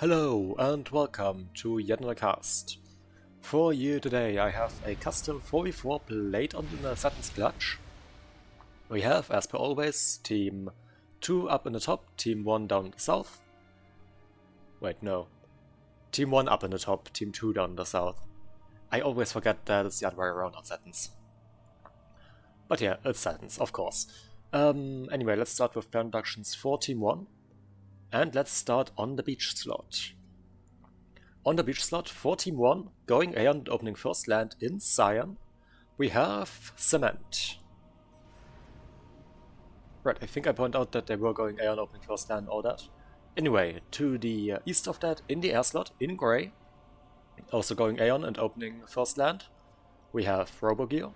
Hello and welcome to yet another cast. For you today I have a custom 4v4 played on the Seton's clutch. We have, as per always, team 2 up in the top, team 1 down in the south. Wait, no. Team 1 up in the top, team 2 down in the south. I always forget that it's the other way around on Seton's. But yeah, it's Seton's, of course. Anyway, let's start with plan reductions for team 1. And let's start on the beach slot. On the beach slot for Team 1, going Aeon and opening first land in Zion, we have Cement. Right, I think I pointed out that they were going Aeon opening first land and all that. Anyway, to the east of that, in the air slot, in grey, also going Aeon and opening first land, we have Robogear.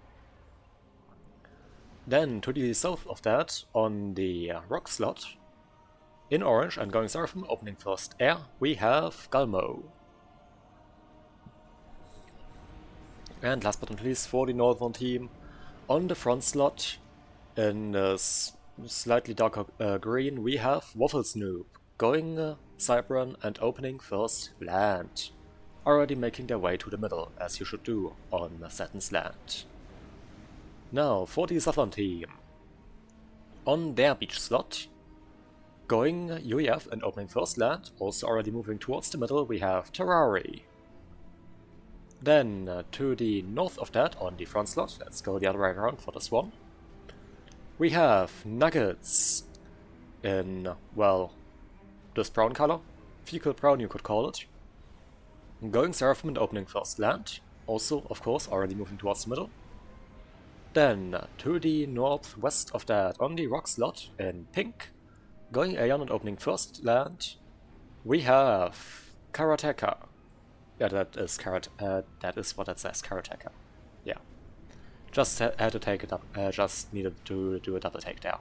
Then to the south of that, on the rock slot, in orange and going Seraphim, opening first air, we have Galmo. And last but not least, for the northern team, on the front slot, in slightly darker green, we have Waffle Snoop, going Cybran and opening first land. Already making their way to the middle, as you should do on Seton's land. Now, for the southern team, on their beach slot, going UEF and opening first land, also already moving towards the middle, we have Terrari. Then to the north of that, on the front slot, let's go the other way around for this one, we have Nuggets in, well, this brown color, fecal brown you could call it. Going Seraphim and opening first land, also of course already moving towards the middle. Then to the northwest of that, on the rock slot in pink, going Aeon and opening first land, we have Karateka. Yeah, that is what it says, Karateka. Yeah. Just had to take it up, just needed to do a double take there.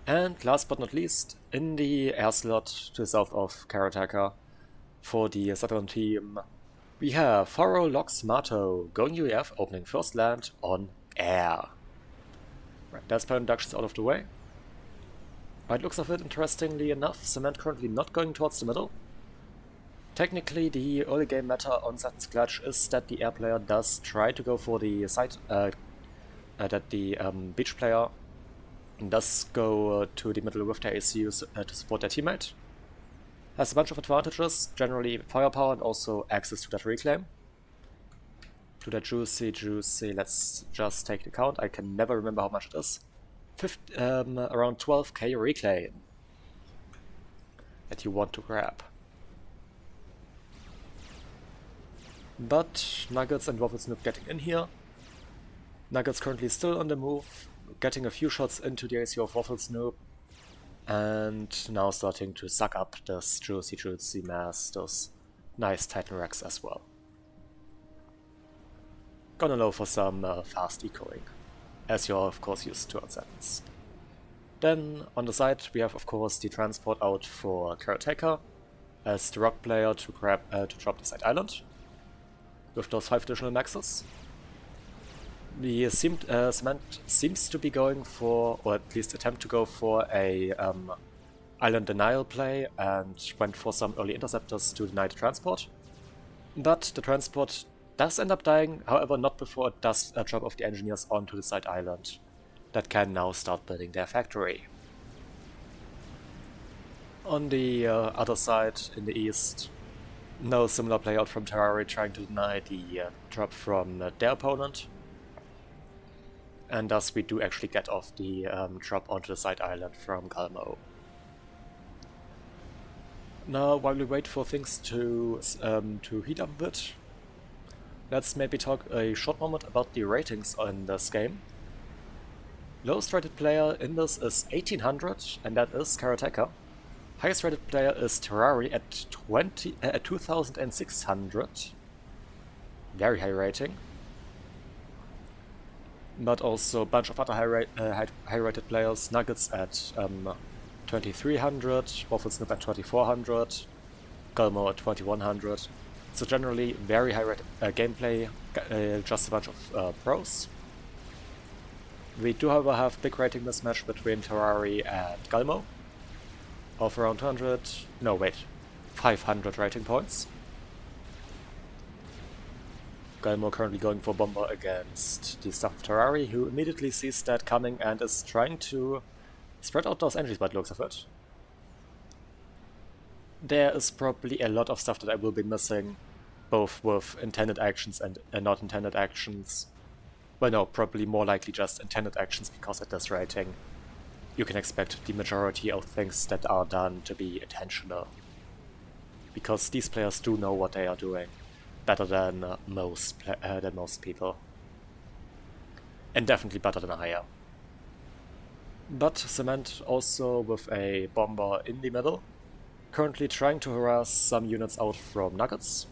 And last but not least, in the air slot to the south of Karateka, for the southern team, we have Faro Lox Mato, going UEF, opening first land on air. Right, that's plan reductions out of the way. By the looks of it, interestingly enough, Cement currently not going towards the middle. Technically, the early game meta on Seton's clutch is that the air player does try to go for the side, that the beach player does go to the middle with their ACU to support their teammate. Has a bunch of advantages, generally firepower and also access to that reclaim. To that juicy, let's just take the count, I can never remember how much it is. Around 12k reclaim that you want to grab. But Nuggets and Waffle Snoop getting in here. Nuggets currently still on the move, getting a few shots into the ACU of Waffle Snoop, and now starting to suck up this juicy mass, those nice Titan Rex as well. Gonna low for some fast ecoing, as you're of course used to on Seton's. Then on the side we have of course the transport out for Karateka as the rock player to grab to drop the side island with those 5 additional maxes. The Cement seems to be going for, or at least attempt to go for, a island denial play and went for some early interceptors to deny the transport. But the transport does end up dying, however not before it does drop off the engineers onto the side island that can now start building their factory. On the other side, in the east, no similar play out from Terrari trying to deny the drop from their opponent. And thus we do actually get off the drop onto the side island from Galmo. Now, while we wait for things to heat up a bit, let's maybe talk a short moment about the ratings in this game. Lowest rated player in this is 1800, and that is Karateka. Highest rated player is Terrari at 2600. Very high rating. But also a bunch of other high rated players. Nuggets at 2300, Waffle Snoop at 2400, Galmo at 2100. So generally very high rated gameplay, just a bunch of pros. We do however have big rating mismatch between Terrari and Galmo. of around 200, no wait, 500 rating points. Galmo currently going for Bomber against the stuff of Terrari, who immediately sees that coming and is trying to spread out those energies by the looks of it. There is probably a lot of stuff that I will be missing, both with intended actions and not intended actions. Well, no, probably more likely just intended actions, because at this rating you can expect the majority of things that are done to be intentional. Because these players do know what they are doing better than most people. And definitely better than Haya. But Cement also with a Bomber in the middle, currently trying to harass some units out from Nuggets.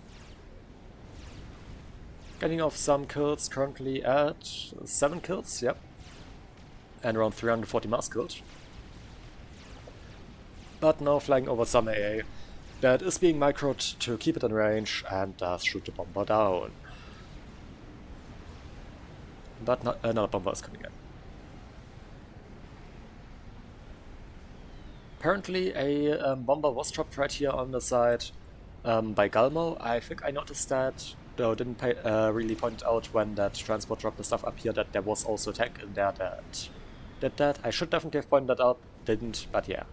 Getting off some kills, currently at 7 kills, yep. And around 340 mass killed. But now flying over some AA that is being microed to keep it in range and does shoot the Bomber down. But not, another Bomber is coming in. Apparently a Bomber was dropped right here on the side by Galmo. I think I noticed that, though didn't really point out when that transport dropped the stuff up here, that there was also a tank in there that did that. I should definitely have pointed that out, didn't, but yeah.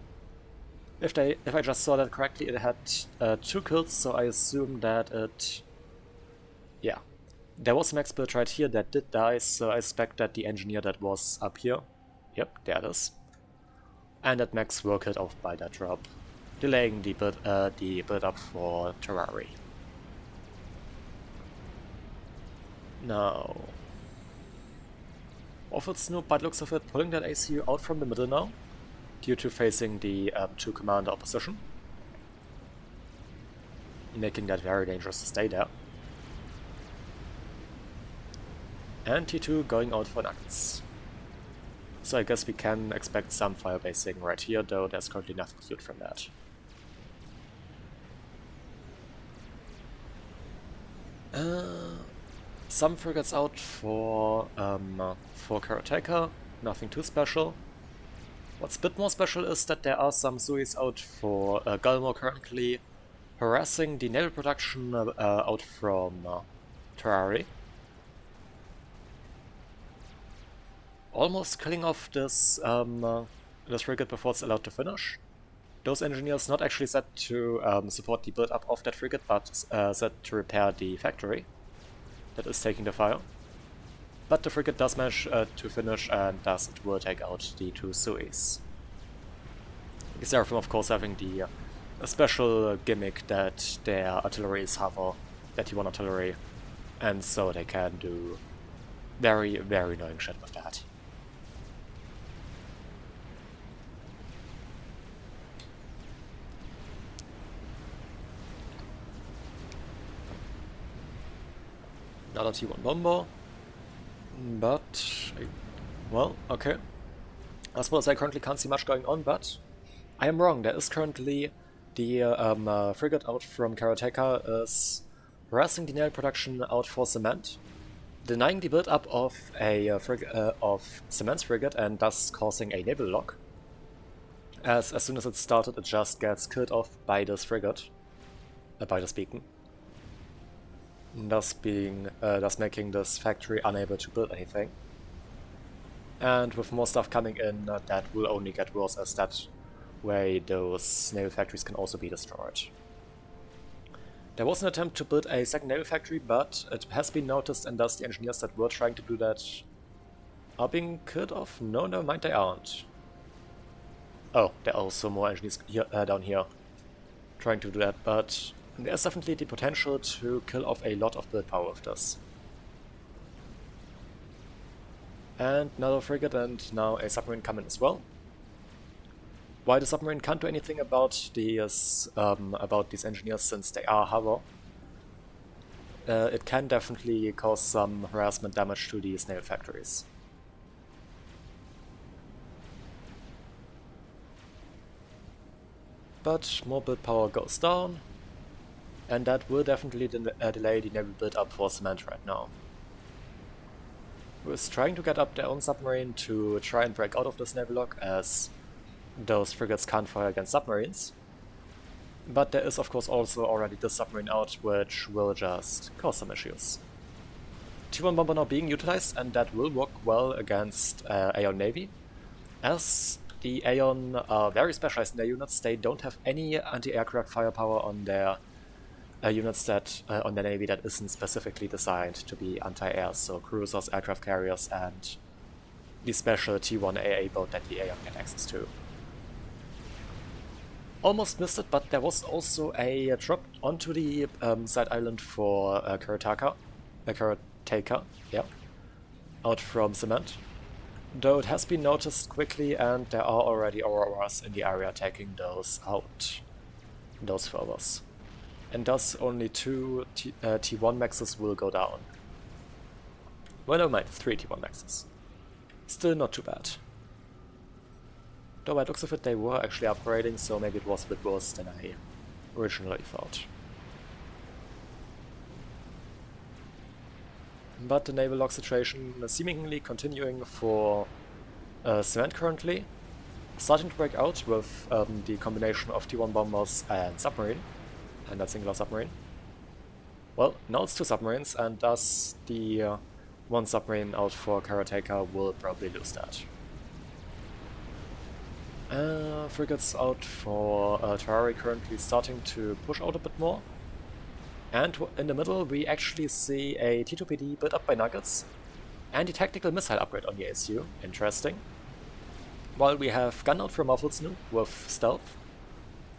If I just saw that correctly, it had 2 kills, so I assume that it... Yeah. There was a max build right here that did die, so I suspect that the engineer that was up here... Yep, there it is. And that max were killed off by that drop, delaying the build up for Terrari. Now... Awful Snoop, by the looks of it, pulling that ACU out from the middle now, due to facing the 2 commander opposition, making that very dangerous to stay there. And T2 going out for Nuggets. So I guess we can expect some firebasing right here, though there's currently nothing cute from that. Some frigates out for Karateka, nothing too special. What's a bit more special is that there are some Suis out for Galmo currently, harassing the naval production out from Terrari. Almost killing off this frigate before it's allowed to finish. Those engineers not actually set to support the build-up of that frigate, but set to repair the factory that is taking the fire. But the frigate does manage to finish, and thus it will take out the 2 Suis. Seraphim, of course, having the special gimmick that their artillery is hover, that T1 artillery, and so they can do very, very annoying shit with that. Another T1 bomber. But, well, okay. I suppose I currently can't see much going on, but I am wrong. There is currently the frigate out from Karateka is harassing the naval production out for Cement, denying the build-up of a of Cement's frigate, and thus causing a naval lock. As soon as it started, it just gets killed off by this frigate, by this beacon. Thus making this factory unable to build anything. And with more stuff coming in, that will only get worse, as that way those naval factories can also be destroyed. There was an attempt to build a second naval factory, but it has been noticed, and thus the engineers that were trying to do that are being killed off. No, never mind, they aren't. Oh, there are also more engineers here, down here trying to do that, but there's definitely the potential to kill off a lot of build power with this. And another frigate, and now a submarine coming as well. While the submarine can't do anything about these engineers, since they are hover, it can definitely cause some harassment damage to these naval factories. But more build power goes down, and that will definitely delay the naval build up for Cement right now. Who is trying to get up their own submarine to try and break out of this naval lock, as those frigates can't fire against submarines. But there is of course also already this submarine out, which will just cause some issues. T1 bomber now being utilized, and that will work well against Aeon Navy, as the Aeon are very specialized in their units. They don't have any anti-aircraft firepower on their units that on the Navy that isn't specifically designed to be anti-air, so cruisers, aircraft carriers, and the special T1 AA boat that the Aeon get access to. Almost missed it, but there was also a drop onto the side island for Karataka, yeah, out from Cement. Though it has been noticed quickly, and there are already Auroras in the area taking those out, those furthers. And thus only 2 T1 maxes will go down. Well, never mind, 3 T1 maxes. Still not too bad. Though by the looks of it they were actually upgrading, so maybe it was a bit worse than I originally thought. But the naval lock situation is seemingly continuing for Cement currently, starting to break out with the combination of T1 bombers and submarine, and that singular submarine. Well, now it's 2 submarines, and thus the 1 submarine out for Karateka will probably lose that. Frigates out for Terrari currently starting to push out a bit more. And in the middle we actually see a T2PD built up by Nuggets and a tactical missile upgrade on the ASU. Interesting. While we have gun out from Muffled Snoop with stealth,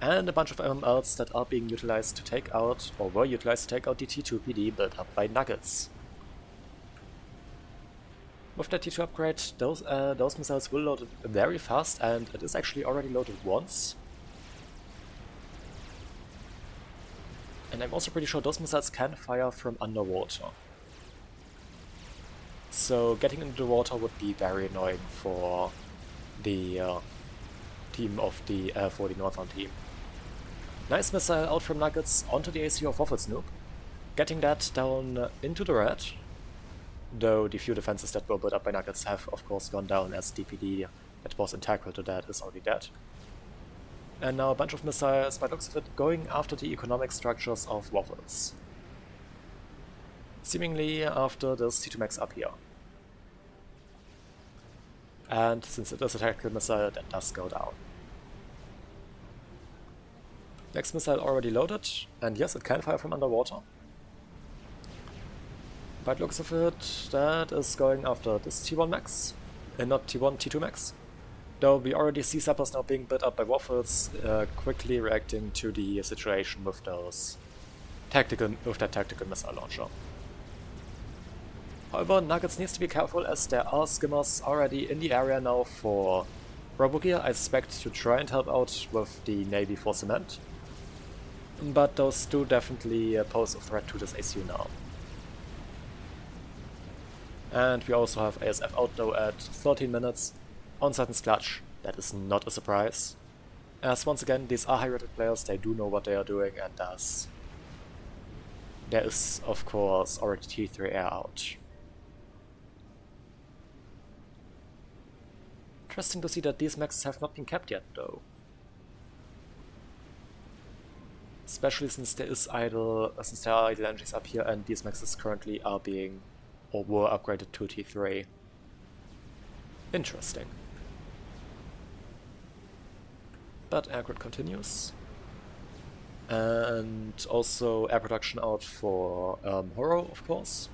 and a bunch of MMLs that are being utilized to take out, or were utilized to take out the T2PD built up by Nuggets. With that T2 upgrade, those missiles will load very fast, and it is actually already loaded once. And I'm also pretty sure those missiles can fire from underwater. So getting into the water would be very annoying for the team of the for the Northern team. Nice missile out from Nuggets onto the ACU of Waffle Snoop, getting that down into the red. Though the few defenses that were built up by Nuggets have of course gone down, as DPD that was integral to that is already dead. And now a bunch of missiles, by the looks of it, going after the economic structures of Waffles. Seemingly after this T2 max up here. And since it is a tactical missile, that does go down. Next missile already loaded, and yes, it can fire from underwater. By the looks of it, that is going after this T1 max, and not T1, T2 max. Though we already see sappers now being built up by Waffles, quickly reacting to the situation with that tactical missile launcher. However, Nuggets needs to be careful, as there are skimmers already in the area now for Robogear, I suspect, to try and help out with the Navy for Cement. But those do definitely pose a threat to this ACU now. And we also have ASF out though at 13 minutes. On Seton's clutch, that is not a surprise. As once again, these are high-rated players, they do know what they are doing, and thus there is of course already T3 air out. Interesting to see that these maxes have not been kept yet though. Especially since there are idle engines up here, and these maxes currently are being or were upgraded to T3. Interesting. But air grid continues. And also air production out for Horo, of course.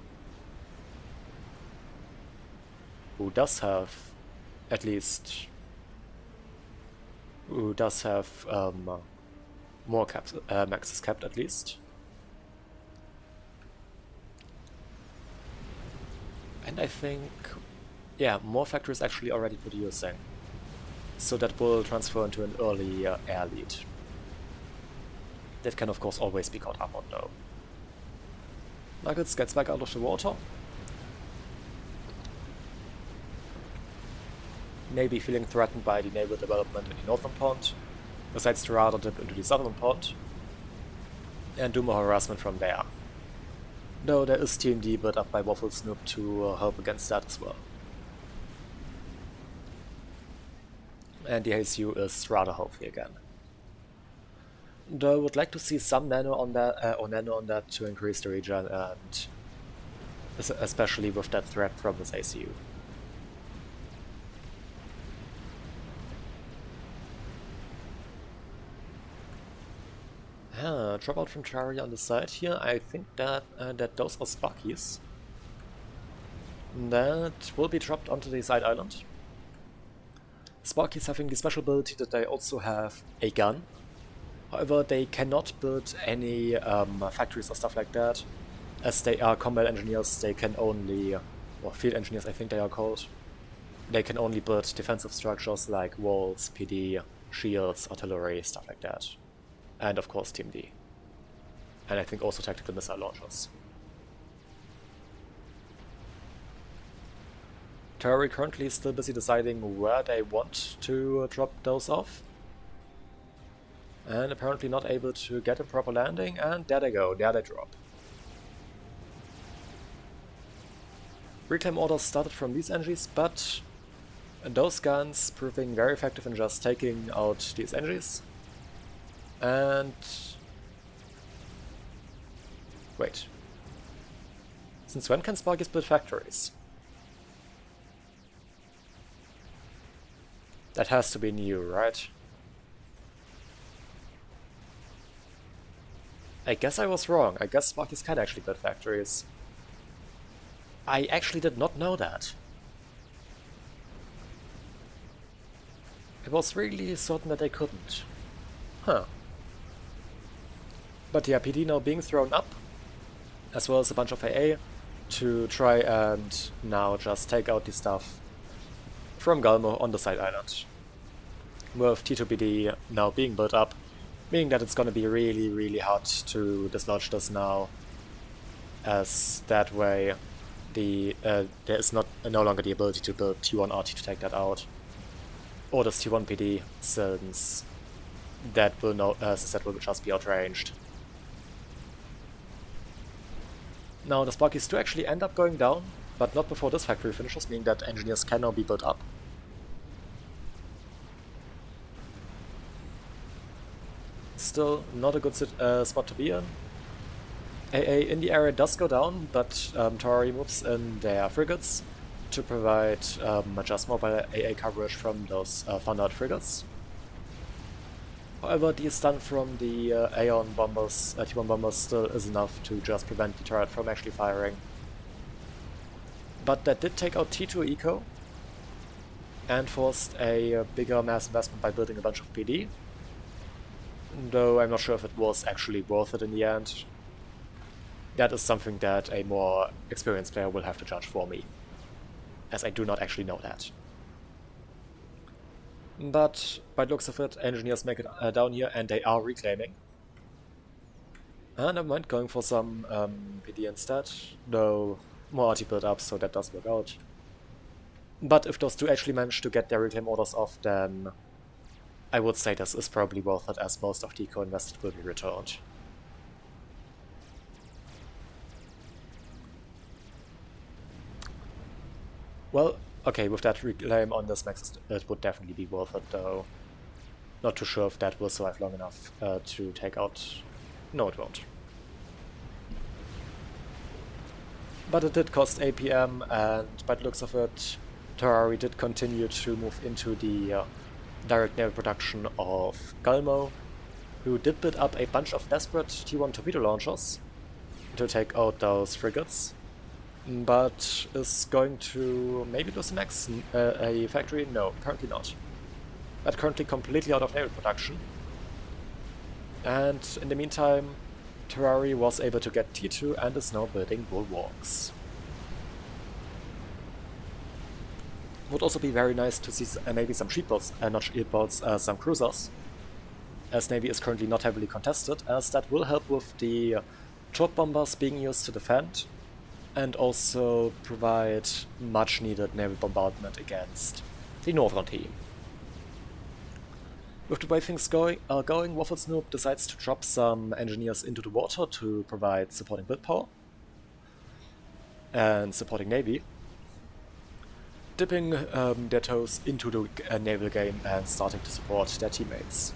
Who does have more maxes kept at least. And I think, yeah, more factories actually already producing. So that will transfer into an early air lead. That can of course always be caught up on though. Nuggets gets back out of the water. Maybe feeling threatened by the naval development in the northern pond, decides to rather dip into the southern pond and do more harassment from there. Though there is TMD built up by Waffle Snoop to help against that as well. and the ASU is rather healthy again. Though I would like to see some nano on that to increase the regen, and especially with that threat from this ACU. Drop out from Chari on the side here. I think that those are Sparkies. That will be dropped onto the side island. Sparkies having the special ability that they also have a gun. However, they cannot build any factories or stuff like that. As they are combat engineers, they can only, or field engineers I think they are called, they can only build defensive structures like walls, PD, shields, artillery, stuff like that. And of course Team D. And I think also tactical missile launchers. Terrari currently is still busy deciding where they want to drop those off. And apparently not able to get a proper landing, and there they go, there they drop. Reclaim orders started from these NGs, but those guns proving very effective in just taking out these NGs. And... wait. Since when can Sparkies build factories? That has to be new, right? I guess I was wrong. I guess Sparkies can actually build factories. I actually did not know that. I was really certain that they couldn't. Huh. But yeah, PD now being thrown up, as well as a bunch of AA, to try and now just take out the stuff from Galmo on the side island. With T2PD now being built up, meaning that it's gonna be really, really hard to dislodge this now, as that way there is no longer the ability to build T1 RT to take that out, or this T1 PD, since that will just be outranged. Now the Sparkies do actually end up going down, but not before this factory finishes, meaning that engineers can now be built up. Still not a good spot to be in. AA in the area does go down, but Terrari moves in their frigates to provide just mobile AA coverage from those Thundered frigates. However, the stun from the Aeon bombers, T1 bombers, still is enough to just prevent the turret from actually firing. But that did take out T2 Eco and forced a bigger mass investment by building a bunch of PD. Though I'm not sure if it was actually worth it in the end. That is something that a more experienced player will have to judge for me, as I do not actually know that. But by the looks of it, engineers make it down here and they are reclaiming. Never mind, going for some PD instead, though more RT build up, so that does work out. But if those two actually manage to get their reclaim orders off, then I would say this is probably worth it, as most of the eco invested will be returned. Well, okay, with that reclaim on this max, it would definitely be worth it, though. Not too sure if that will survive long enough to take out... No, it won't. But it did cost APM, and by the looks of it, Terrari did continue to move into the direct naval production of Galmo, who did build up a bunch of desperate T1 torpedo launchers to take out those frigates, but is going to maybe lose a factory? No, currently not. But currently completely out of naval production. And in the meantime, Terrari was able to get T2 and is now building bulwarks. Would also be very nice to see maybe some sheep boats, not sheep boats, some cruisers, as Navy is currently not heavily contested, as that will help with the troop bombers being used to defend, and also provide much needed naval bombardment against the northern team. With the way things going, Waffle Snoop decides to drop some engineers into the water to provide supporting build power and supporting Navy. dipping their toes into the naval game and starting to support their teammates.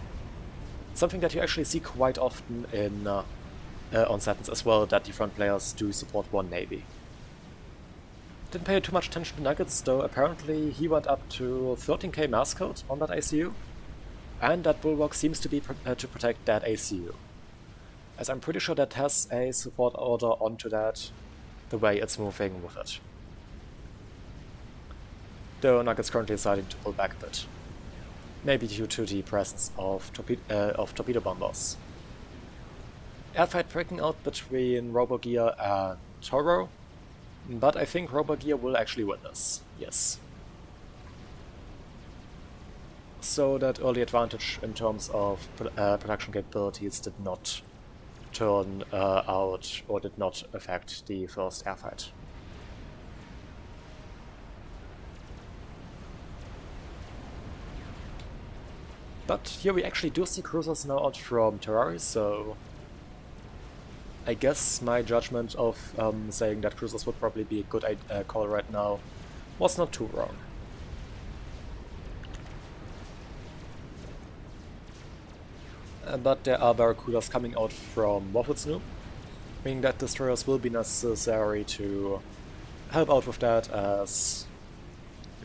Something that you actually see quite often in on Setons as well, that the front players do support one navy. Didn't pay too much attention to Nuggets, though apparently he went up to 13k mass code on that ACU, and that Bulwark seems to be to protect that ACU, as I'm pretty sure that has a support order onto that, the way it's moving with it. Though Nuggets currently deciding to pull back a bit, maybe due to the presence of torpedo bombers. Airfight breaking out between Robogear and Toro, but I think Robogear will actually win this, yes. So that early advantage in terms of production capabilities did not turn out or did not affect the first airfight. But here we actually do see cruisers now out from Terrari, so I guess my judgment of saying that cruisers would probably be a good call right now was not too wrong. But there are Barracudas coming out from Waffle, meaning that destroyers will be necessary to help out with that, as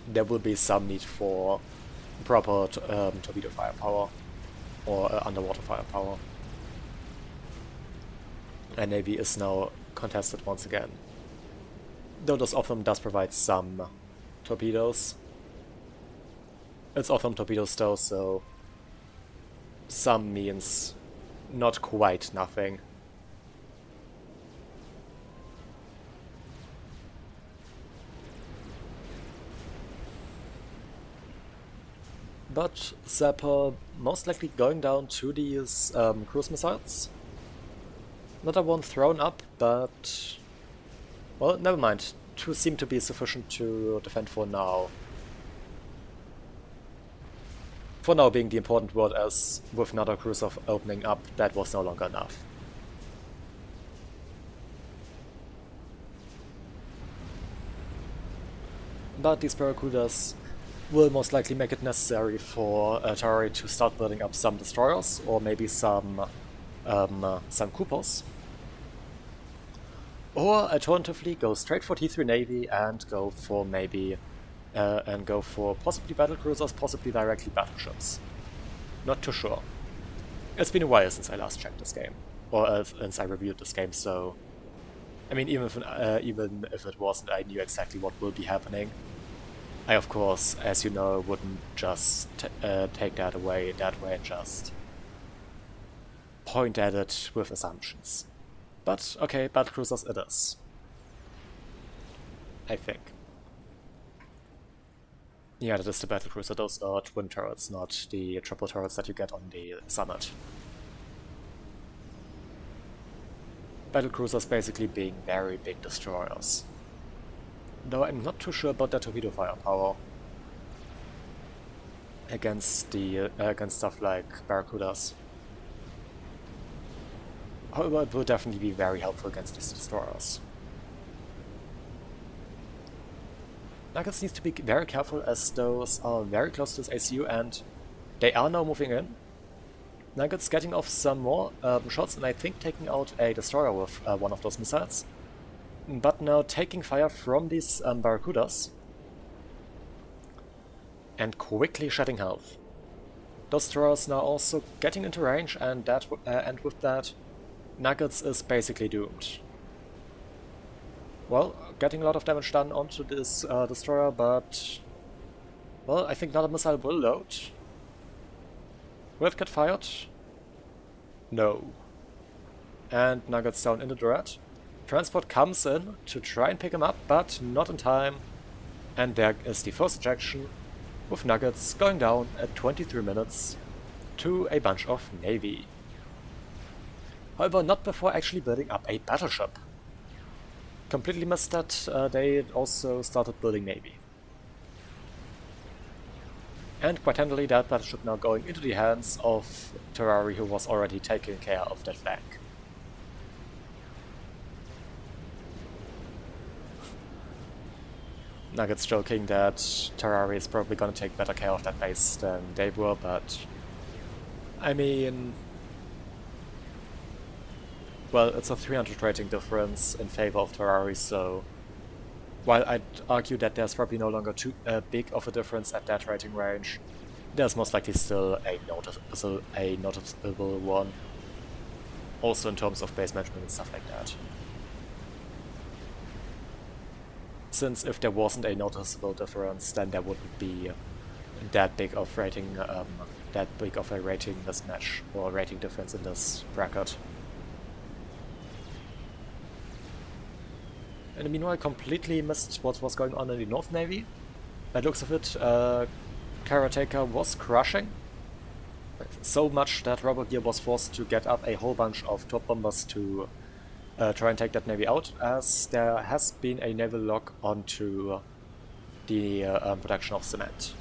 there will be some need for proper torpedo firepower or underwater firepower. And Navy is now contested once again. Though this of them does provide some torpedoes. It's of them torpedoes though, so some means not quite nothing. But Zapper most likely going down to these cruise missiles. Another one thrown up, but well, never mind. Two seem to be sufficient to defend for now. For now being the important word, as with another cruiser opening up, that was no longer enough. But these Barracudas will most likely make it necessary for Terrari to start building up some destroyers, or maybe some Coopers. Or alternatively go straight for T3 Navy and go for maybe possibly battle cruisers, possibly directly battleships. Not too sure. It's been a while since I last checked this game, or since I reviewed this game, so I mean, even if it wasn't, I knew exactly what will be happening. I, of course, as you know, wouldn't just take that away that way and just point at it with assumptions. But okay, battlecruisers it is. I think. Yeah, that is the battlecruiser. Those are twin turrets, not the triple turrets that you get on the Summit. Battlecruisers basically being very big destroyers. Though I'm not too sure about their torpedo firepower against stuff like Barracudas. However, it will definitely be very helpful against these destroyers. Nuggets needs to be very careful, as those are very close to this ACU and they are now moving in. Nuggets getting off some more shots and I think taking out a destroyer with one of those missiles. But now taking fire from these Barracudas and quickly shedding health. Those destroyers now also getting into range, and with that, Nuggets is basically doomed. Well, getting a lot of damage done onto this destroyer, but well, I think another missile will load. Will it get fired? No. And Nuggets down into the red. Transport comes in to try and pick him up, but not in time. And there is the first ejection, with Nuggets going down at 23 minutes to a bunch of Navy. However, not before actually building up a battleship. Completely missed that they also started building Navy. And quite handily, that battleship now going into the hands of Terrari, who was already taking care of that flank. Nuggets joking that Terrari is probably gonna take better care of that base than they were, but I mean, well, it's a 300 rating difference in favor of Terrari, so while I'd argue that there's probably no longer too big of a difference at that rating range, there's most likely still a noticeable one, also in terms of base management and stuff like that. Since if there wasn't a noticeable difference, then there wouldn't be that big of a rating mismatch or rating difference in this bracket. And meanwhile, I completely missed what was going on in the North Navy. By the looks of it, Karateka was crushing. So much that Robert Gear was forced to get up a whole bunch of top bombers to try and take that navy out, as there has been a naval lock onto the production of cement.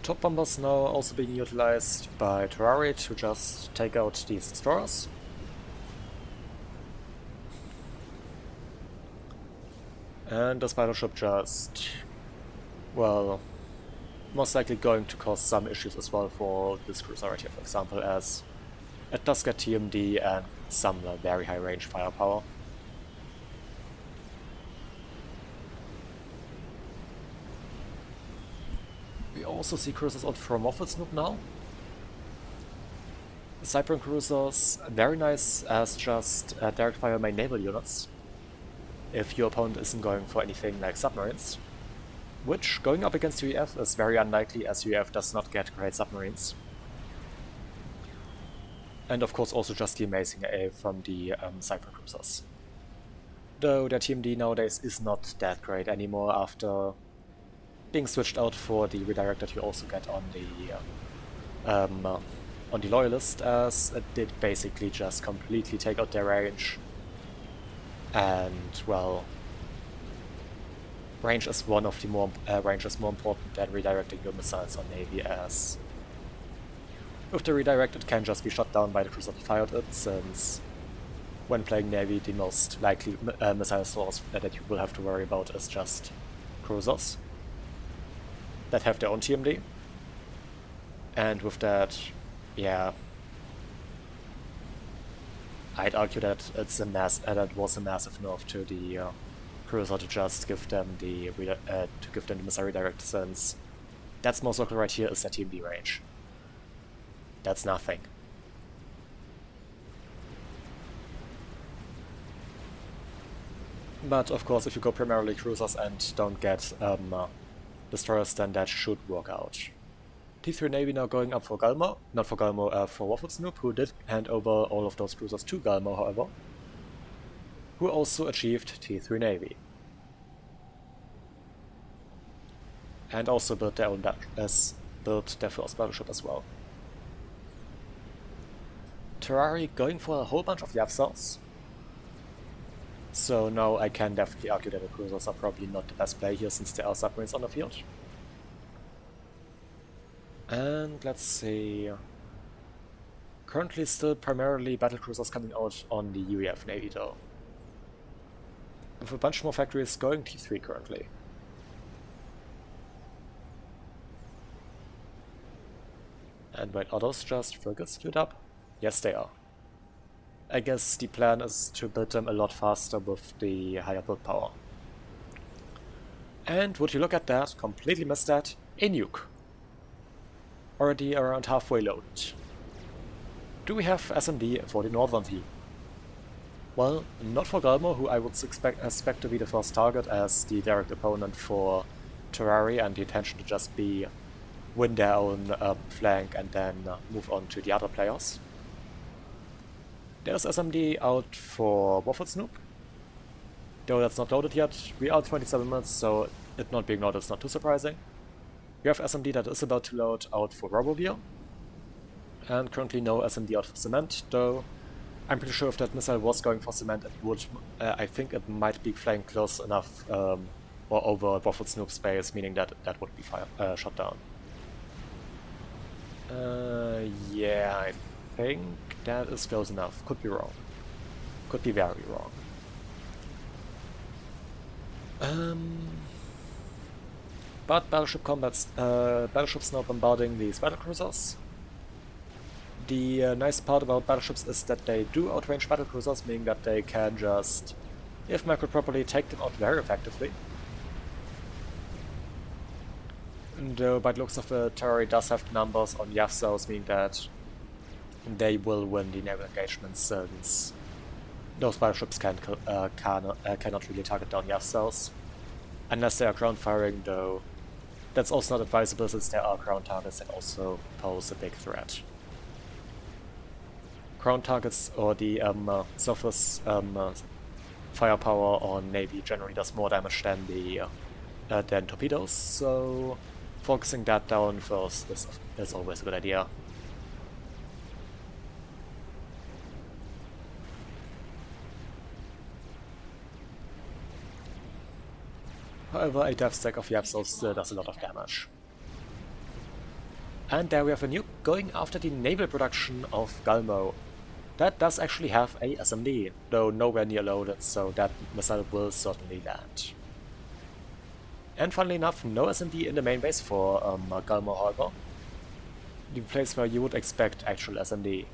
Top bombers now also being utilized by Terrari to just take out these destroyers. And this battleship just, well, most likely going to cause some issues as well for this cruiser right here, for example, as it does get TMD and some very high range firepower. We also see cruisers out from Waffle Snoop now. Cypern cruisers, very nice as just direct fire main naval units, if your opponent isn't going for anything like submarines. Which, going up against UEF, is very unlikely as UEF does not get great submarines. And of course also just the amazing AA from the Cypher cruisers. Though their TMD nowadays is not that great anymore after being switched out for the redirect that you also get on the Loyalist, as it did basically just completely take out their range. And well, range is more important than redirecting your missiles on Navy, as with the redirect it can just be shot down by the cruiser that fired it, since when playing Navy the most likely missile source that you will have to worry about is just cruisers that have their own TMD. And with that, yeah, I'd argue that that was a massive nerf to the cruiser to just give them the missile redirect, since that's most likely right here is their TMD range. That's nothing. But of course, if you go primarily cruisers and don't get destroyers, then that should work out. T3 Navy now going up for Galmo, not for Galmo, for Waffle Snoop, who did hand over all of those cruisers to Galmo, however, who also achieved T3 Navy. And also built their first battleship as well. Terrari going for a whole bunch of Yav cells. So now I can definitely argue that the cruisers are probably not the best play here, since there are submarines on the field. And let's see. Currently still primarily battlecruisers coming out on the UEF Navy though, with a bunch more factories going T3 currently. And wait, are those just frigates queued up? Yes, they are. I guess the plan is to build them a lot faster with the higher build power. And would you look at that, completely missed that, a nuke. Already around halfway loaded. Do we have SMD for the Northern team? Well, not for Galmo, who I would expect to be the first target as the direct opponent for Terrari, and the intention to just be win their own flank and then move on to the other players. There's SMD out for Waffle Snoop, though that's not loaded yet. We are 27 minutes, so it not being loaded is not too surprising. We have SMD that is about to load out for RoboGear, and currently no SMD out for Cement, though I'm pretty sure if that missile was going for Cement, it would, I think it might be flying close enough or over Waffle Snoop's space, meaning that that would be shot down. Yeah, I think that is close enough. Could be wrong. Could be very wrong. But battleships now bombarding these battlecruisers. The nice part about battleships is that they do outrange battlecruisers, meaning that they can just, if macroed properly, take them out very effectively. Though by the looks of it, Terrari does have numbers on Yavsos, meaning that they will win the naval engagement since those battleships cannot really target down Yavsos. Unless they are ground firing, though that's also not advisable since there are ground targets that also pose a big threat. Ground targets or the surface firepower on Navy generally does more damage than than torpedoes, so focusing that down first is always a good idea. However, a death stack of Yapsos still does a lot of damage. And there we have a nuke going after the naval production of Galmo. That does actually have a SMD, though nowhere near loaded, so that missile will certainly land. And funnily enough, no SMD in the main base for Galmo, however. The place where you would expect actual SMD.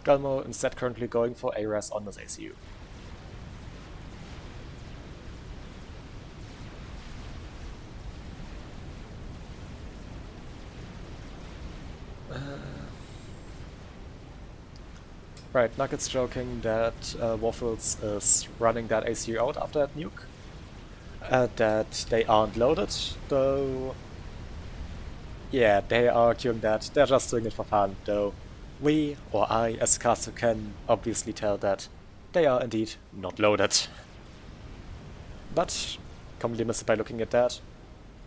Galmo instead currently going for ARAS on this ACU. Right, Nuggets joking that Waffles is running that ACU out after that nuke. That they aren't loaded, though. Yeah, they are arguing that they're just doing it for fun, though we, or I, as a caster, can obviously tell that they are indeed not loaded. But, commonly missed by looking at that,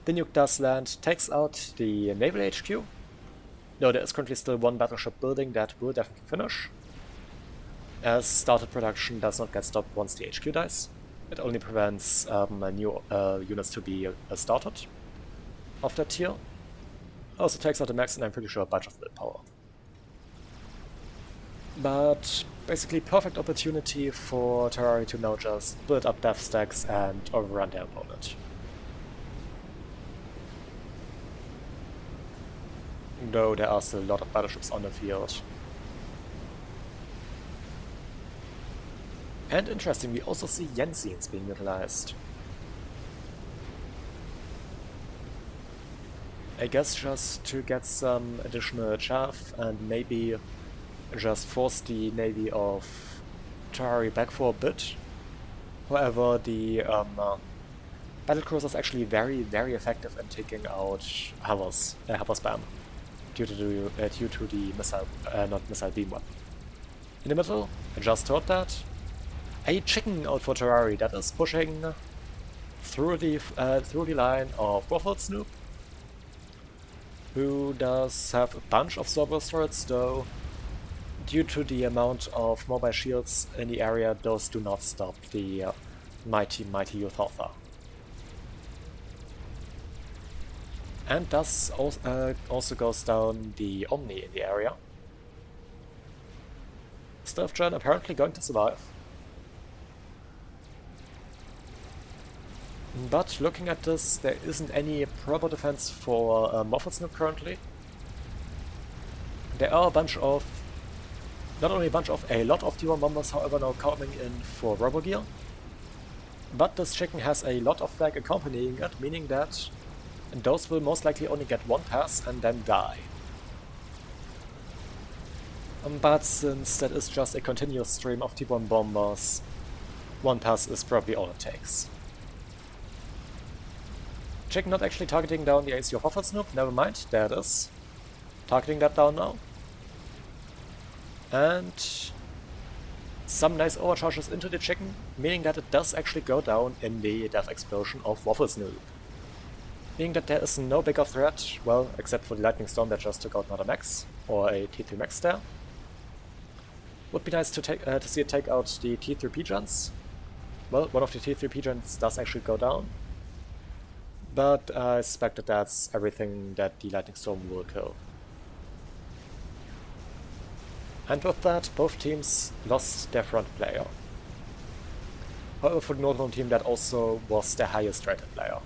the nuke does land, takes out the naval HQ, though there is currently still one battleship building that will definitely finish, as started production does not get stopped once the HQ dies. It only prevents new units to be started of that tier. Also takes out the max and I'm pretty sure a bunch of willpower. But basically perfect opportunity for Terrari to now just build up death stacks and overrun their opponent. Though there are still a lot of battleships on the field. And interesting, we also see Yensians being utilized. I guess just to get some additional chaff and maybe just force the navy of Terrari back for a bit. However, the battlecruiser is actually very, very effective in taking out hover spam due to the missile beam weapon. In the middle, I just heard that. A chicken out for Terrari that is pushing through the line of Waffle Snoop, who does have a bunch of Cerberus turrets, though due to the amount of mobile shields in the area, those do not stop the mighty Yuthotha. And thus also goes down the Omni in the area. Stealth Gen apparently going to survive. But looking at this, there isn't any proper defense for Moffat currently. There are a lot of T1 bombers, however, now coming in for Robogear. But this chicken has a lot of flag accompanying it, meaning that those will most likely only get one pass and then die. But since that is just a continuous stream of T1 bombers, one pass is probably all it takes. Chicken not actually targeting down the AC of Waffle Snoop, never mind, there it is. Targeting that down now. And some nice overcharges into the chicken, meaning that it does actually go down in the death explosion of Waffle Snoop. Meaning that there is no bigger threat, well, except for the Lightning Storm that just took out another Max, or a T3 Max there. Would be nice to see it take out the T3 Pigeons. Well, one of the T3 Pigeons does actually go down. But I suspect that that's everything that the Lightning Storm will kill. And with that, both teams lost their front player. However, for the Northern team, that also was their highest rated player.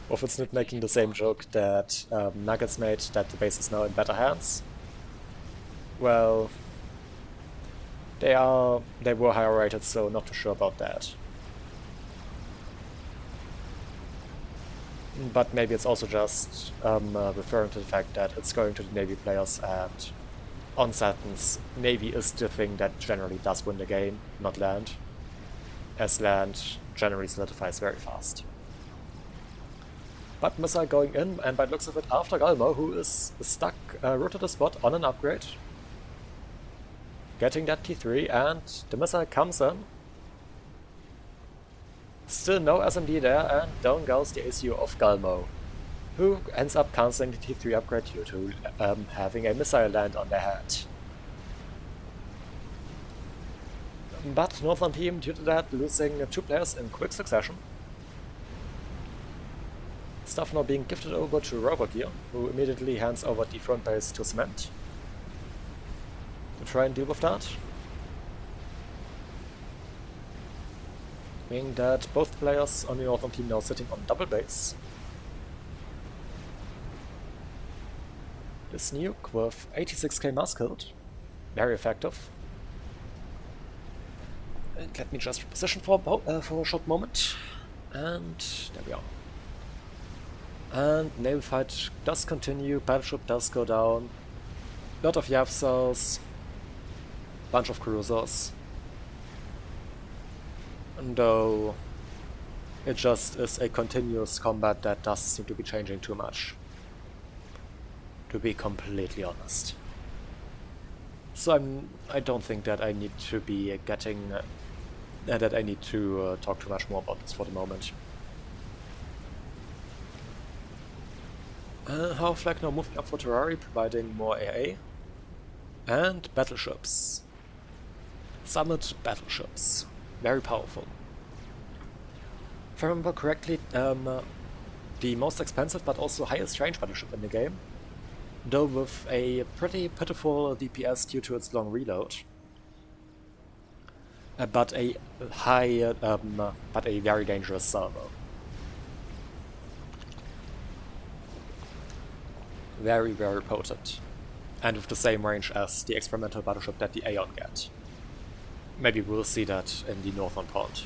Wolfensnit making the same joke that Nuggets made, that the base is now in better hands. Well, they were higher rated, so not too sure about that. But maybe it's also just referring to the fact that it's going to the Navy players, and on Seton's, Navy is the thing that generally does win the game, not land, as land generally solidifies very fast. But missile going in, and by the looks of it, after Galmo, who is stuck, rooted a spot on an upgrade, getting that T3, and the missile comes in. Still no SMD there, and down goes the ACU of Galmo, who ends up cancelling the T3 upgrade due to having a missile land on their head. But Northern team, due to that, losing 2 players in quick succession. Stuff now being gifted over to Robogear, who immediately hands over the front base to Cement to try and deal with that. Meaning that both players on the Northern team now sitting on double base. This nuke with 86k mass killed, very effective. And let me just reposition for a short moment. And there we are. And naval fight does continue, battleship does go down. Lot of Yav cells, bunch of cruisers. And though it just is a continuous combat that doesn't seem to be changing too much, to be completely honest. So I don't think that I need to be getting that I need to talk too much more about this for the moment. Half-flag now moving up for Terrari, providing more AA. And battleships. Summit battleships. Very powerful. If I remember correctly, the most expensive but also highest range battleship in the game, though with a pretty pitiful DPS due to its long reload. But a very dangerous salvo. Very, very potent. And with the same range as the experimental battleship that the Aeon get. Maybe we'll see that in the Northern Pond.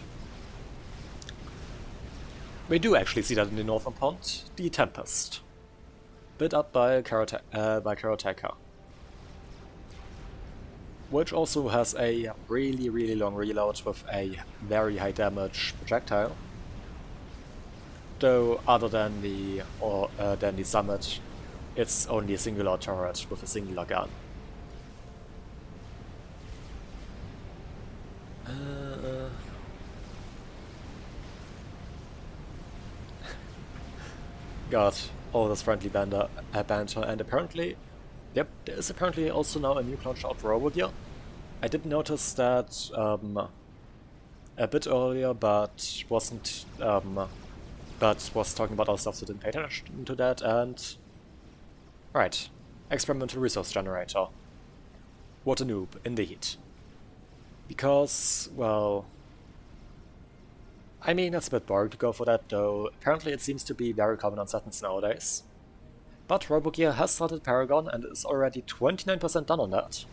We do actually see that in the Northern Pond, the Tempest. Built up by Karateka. Which also has a really, really long reload with a very high damage projectile. Though other than the Summit, it's only a singular turret with a singular gun. Got all this friendly banter, and apparently, yep, there is apparently also now a new launch out for Robogear. I did notice that a bit earlier, but wasn't, but was talking about other stuff, so didn't pay attention to that. And right, experimental resource generator. What a noob, indeed. Because, well, I mean, it's a bit boring to go for that, though apparently it seems to be very common on Setons nowadays. But Robogear has started Paragon and is already 29% done on that.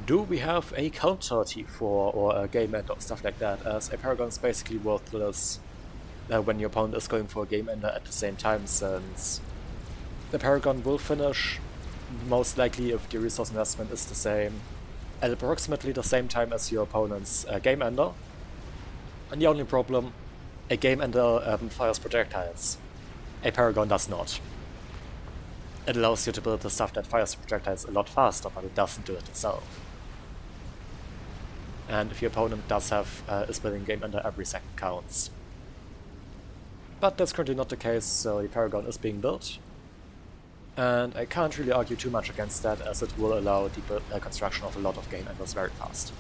Do we have a counter T4 or a game end or stuff like that, as a Paragon is basically worthless when your opponent is going for a game ender at the same time, since the Paragon will finish, most likely if the resource investment is the same, at approximately the same time as your opponent's game ender. And the only problem, a game ender fires projectiles. A Paragon does not. It allows you to build the stuff that fires projectiles a lot faster, but it doesn't do it itself. And if your opponent does have is building game ender, every second counts. But that's currently not the case, so the Paragon is being built. And I can't really argue too much against that, as it will allow the construction of a lot of game enders very fast.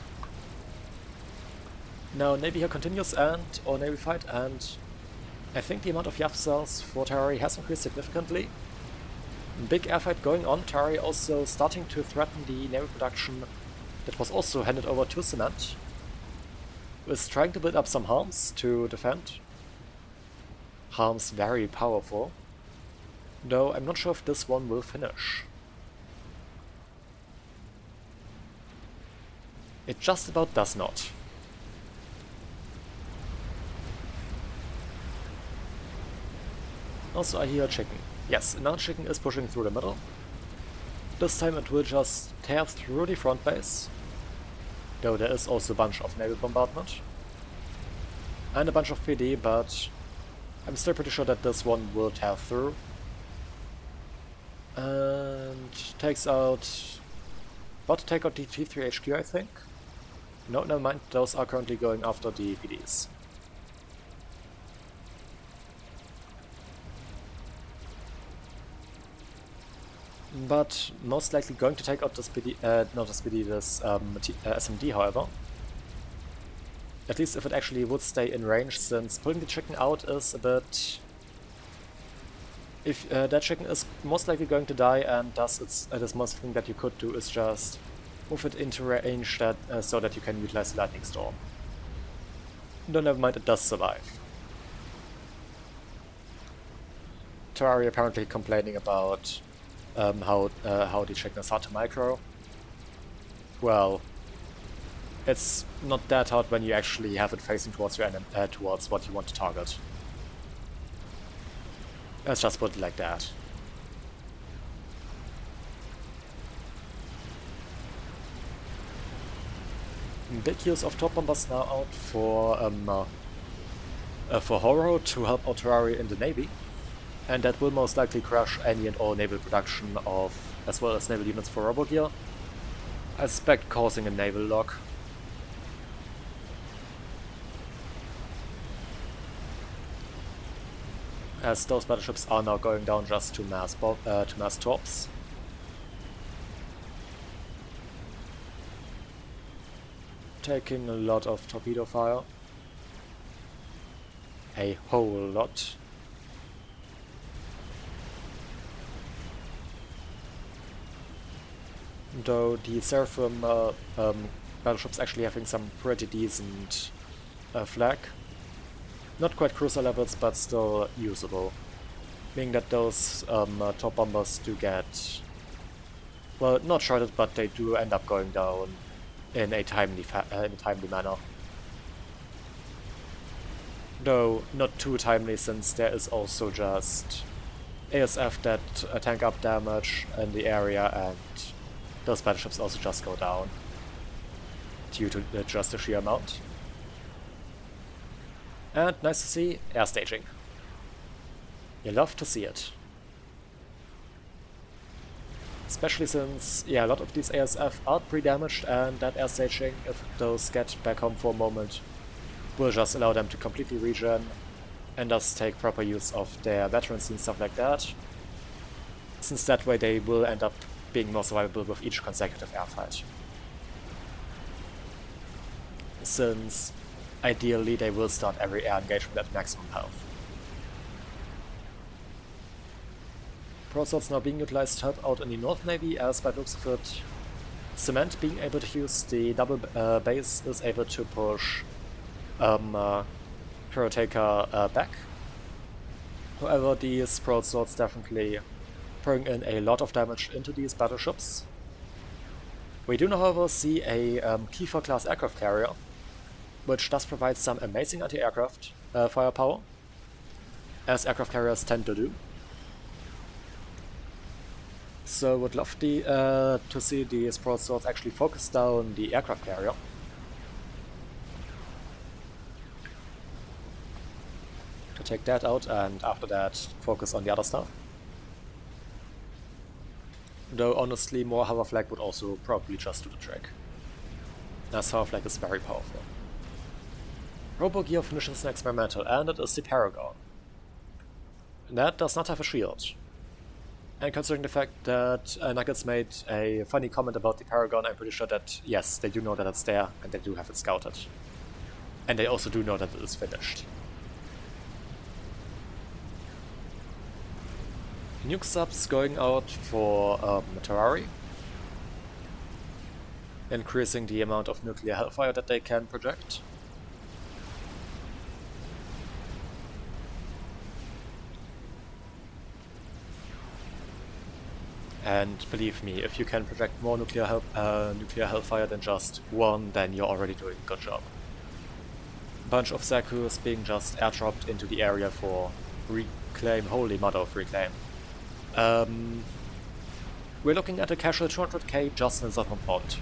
Now Navy here continues, or Navy fight, and I think the amount of Yav cells for Terrari has increased significantly. Big airfight going on, Terraria also starting to threaten the naval production that was also handed over to Cement. Is trying to build up some harms to defend. Harms very powerful. Though I'm not sure if this one will finish. It just about does not. Also, I hear a chicken. Yes, another chicken is pushing through the middle. This time it will just tear through the front base. Though there is also a bunch of naval bombardment. And a bunch of PD, but I'm still pretty sure that this one will tear through. And takes out... about to take out the T3 HQ, I think. No, never mind, those are currently going after the PDs. But most likely going to take out this PD, not this PD, this SMD, however. At least if it actually would stay in range, since pulling the chicken out is a bit... If that chicken is most likely going to die, and thus the most thing that you could do is just move it into range that, so that you can utilize the Lightning Storm. No, never mind, it does survive. Terraria apparently complaining about how the chicken is hard to micro. Well, it's not that hard when you actually have it facing towards your towards what you want to target. Let's just put it like that. Big use of top bombers now out for Horror to help out Terraria in the navy, and that will most likely crush any and all naval production of, as well as naval units for Robogear. I suspect causing a naval lock. As those battleships are now going down just to mass torps. Taking a lot of torpedo fire. A whole lot. Though the Seraphim battleships actually having some pretty decent flag. Not quite cruiser levels, but still usable. Meaning that those top bombers do get, well, not shredded, but they do end up going down in a timely manner. Though not too timely, since there is also just ASF that tank up damage in the area, and those battleships also just go down due to just the sheer amount. And nice to see air staging. You love to see it. Especially since, yeah, a lot of these ASF are pre-damaged, and that air staging, if those get back home for a moment, will just allow them to completely regen and thus take proper use of their veterans and stuff like that. Since that way they will end up being more survivable with each consecutive airfight. Since ideally they will start every air engagement at maximum health. Broadswords now being utilized to help out in the North Navy, as by the looks of it, Cement being able to use the double base is able to push Karateka back. However, these broadswords definitely bring in a lot of damage into these battleships. We do now, however, see a Kiefer class aircraft carrier, which does provide some amazing anti-aircraft firepower, as aircraft carriers tend to do. So would love to see these broadswords actually focus down the aircraft carrier. To take that out, and after that focus on the other stuff. Though honestly, more hover flag would also probably just do the trick, as hover flag is very powerful. Robogear finishes an experimental, and it is the Paragon. That does not have a shield. And considering the fact that Nuggets made a funny comment about the Paragon, I'm pretty sure that, yes, they do know that it's there, and they do have it scouted. And they also do know that it is finished. Nuke subs going out for Terrari, increasing the amount of nuclear hellfire that they can project. And believe me, if you can project more nuclear hellfire than just one, then you're already doing a good job. Bunch of Zakus being just airdropped into the area for reclaim. Holy mother of reclaim. We're looking at a casual 200k just in Southern Pond.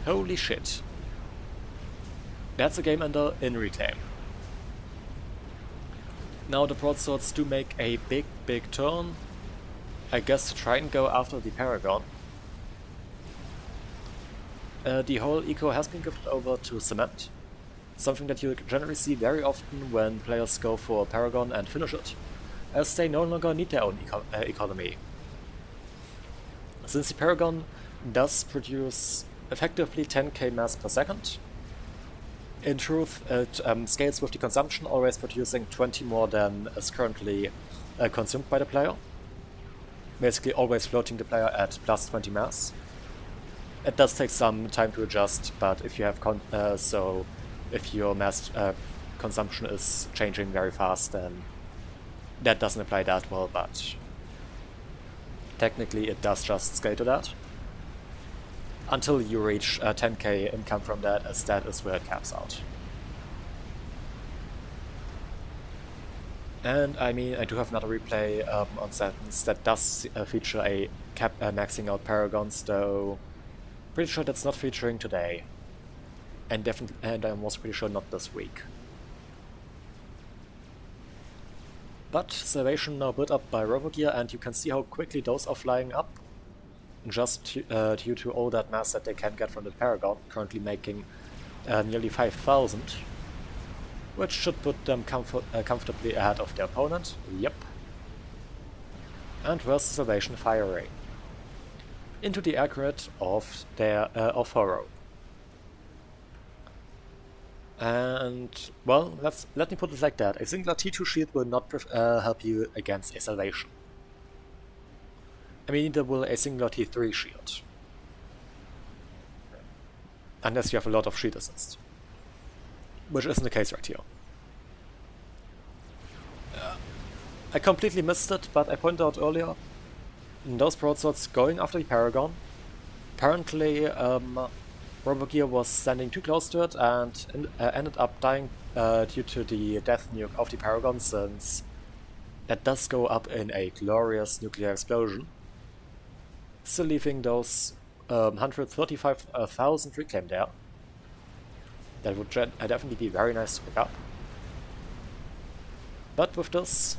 Holy shit. That's a game ender in reclaim. Now the broadswords do make a big turn. I guess to try and go after the Paragon. The whole eco has been given over to Cement. Something that you generally see very often when players go for Paragon and finish it, as they no longer need their own economy. Since the Paragon does produce effectively 10k mass per second, in truth it scales with the consumption, always producing 20 more than is currently consumed by the player. Basically always floating the player at plus 20 mass. It does take some time to adjust, but if you have if your mass consumption is changing very fast, then that doesn't apply that well, but technically it does just scale to that. Until you reach 10k income from that, as that is where it caps out. And I mean, I do have another replay on Setons that does feature a maxing out Paragons, though pretty sure that's not featuring today. And I'm also pretty sure not this week. But Salvation now built up by Robogear, and you can see how quickly those are flying up. Just due to all that mass that they can get from the Paragon, currently making nearly 5,000. Which should put them comfortably ahead of their opponent. Yep. And where's the Salvation firing? Into the air grid of Horror. And, well, let me put it like that. A singular T2 shield will not help you against a Salvation. I mean, neither will a singular T3 shield. Unless you have a lot of shield assist. Which isn't the case right here. I completely missed it, but I pointed out earlier, those broadswords going after the Paragon. Apparently, Robogear was standing too close to it and ended up dying due to the death nuke of the Paragon, since that does go up in a glorious nuclear explosion. Still leaving those 135,000 reclaim there. That would definitely be very nice to pick up. But with this,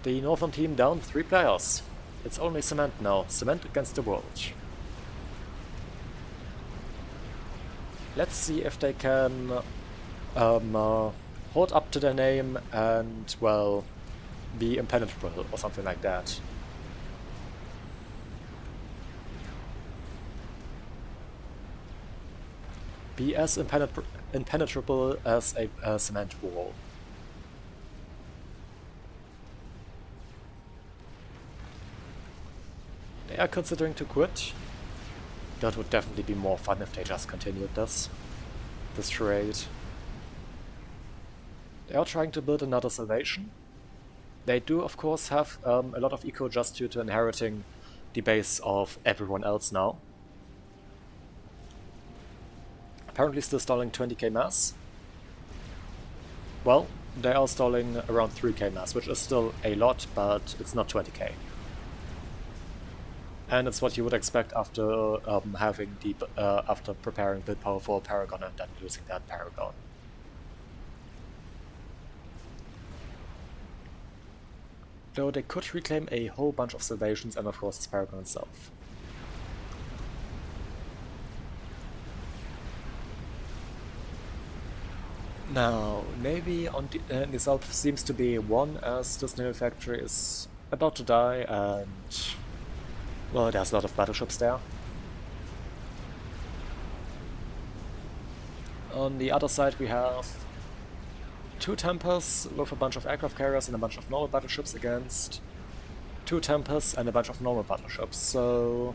the Northern team down 3 players. It's only Cement now. Cement against the world. Let's see if they can hold up to their name and, well, be impenetrable or something like that. Be as impenetrable as a cement wall. They are considering to quit. That would definitely be more fun if they just continued this charade. They are trying to build another Salvation. They do of course have a lot of eco just due to inheriting the base of everyone else now. Apparently still stalling 20k mass. Well, they are stalling around 3k mass, which is still a lot, but it's not 20k. And it's what you would expect after after preparing build power for Paragon and then losing that Paragon. Though they could reclaim a whole bunch of Salvations and of course this Paragon itself. Now, Navy on the south seems to be one, as this naval factory is about to die and, well, there's a lot of battleships there. On the other side we have 2 Tempers with a bunch of aircraft carriers and a bunch of normal battleships against 2 Tempers and a bunch of normal battleships, so...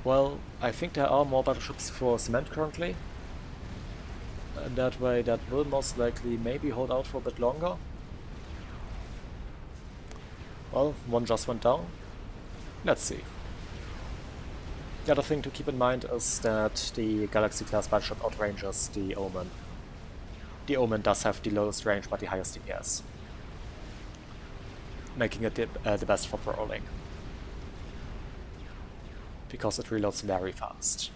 Well, I think there are more battleships for cement currently. And that way that will most likely maybe hold out for a bit longer. Well, one just went down. Let's see. The other thing to keep in mind is that the Galaxy-class battleship outranges the Omen. The Omen does have the lowest range but the highest DPS, making it the best for patrolling, because it reloads very fast.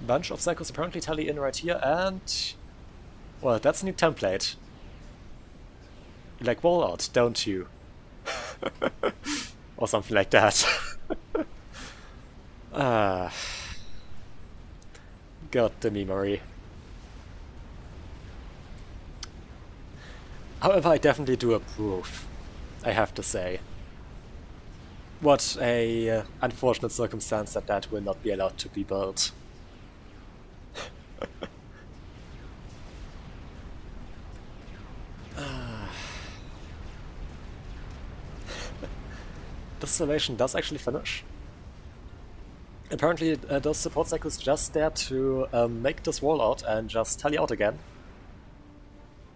Bunch of Psychos apparently tally in right here, and... well, that's a new template. You like Wallout, don't you? Or something like that. God the memory. However, I definitely do approve, I have to say. What a unfortunate circumstance that that will not be allowed to be built. This salvation does actually finish. Apparently those support cycles just there to make this wall out and just tally out again.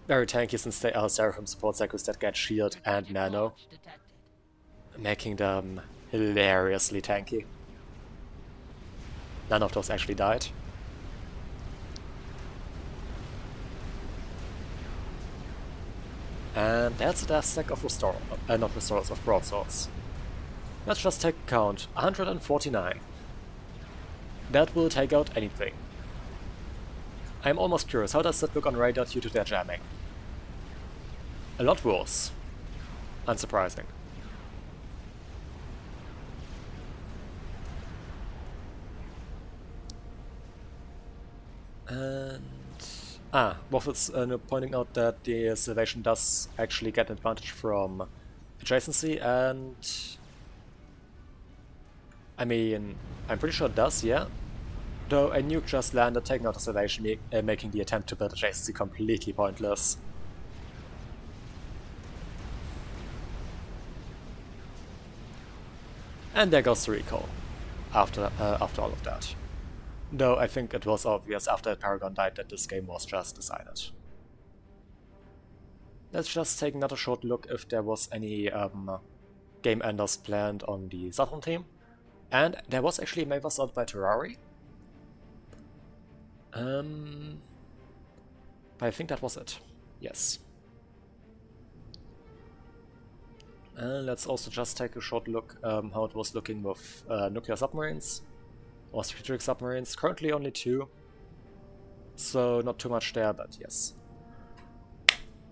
Very tanky since they are Seraphim support cycles that get shield and nano, making them hilariously tanky. None of those actually died. And that's a death stack of not restorers, of broadswords. Let's just take a count. 149. That will take out anything. I'm almost curious, how does that look on radar due to their jamming? A lot worse. Unsurprising. And... Waffles pointing out that the Salvation does actually get an advantage from adjacency, and... I mean, I'm pretty sure it does, yeah? Though a nuke just landed, taking out the Salvation, making the attempt to build adjacency completely pointless. And there goes the recall, after all of that. Though I think it was obvious after Paragon died that this game was just decided. Let's just take another short look if there was any game enders planned on the Seton team. And there was actually a Maeve assault by Terrari. But I think that was it. Yes. Let's also just take a short look how it was looking with nuclear submarines or strategic submarines. Currently only 2, so not too much there, but yes.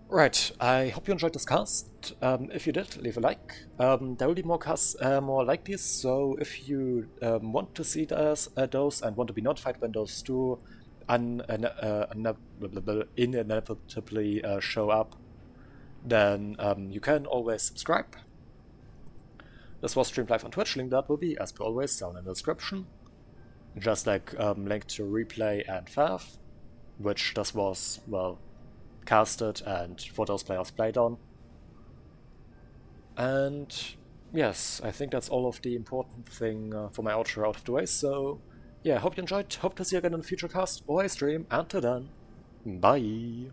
Right, I hope you enjoyed this cast. If you did, leave a like. There will be more casts more like this, so if you want to see those and want to be notified when those do inevitably show up, then you can always subscribe. This was streamed live on Twitch, link that will be, as per always, down in the description. Just like link to replay and FAF, which this was, well, casted and for those players played on. And yes, I think that's all of the important thing for my outro out of the way, so yeah, hope you enjoyed, hope to see you again in the future cast or a stream, and till then, bye!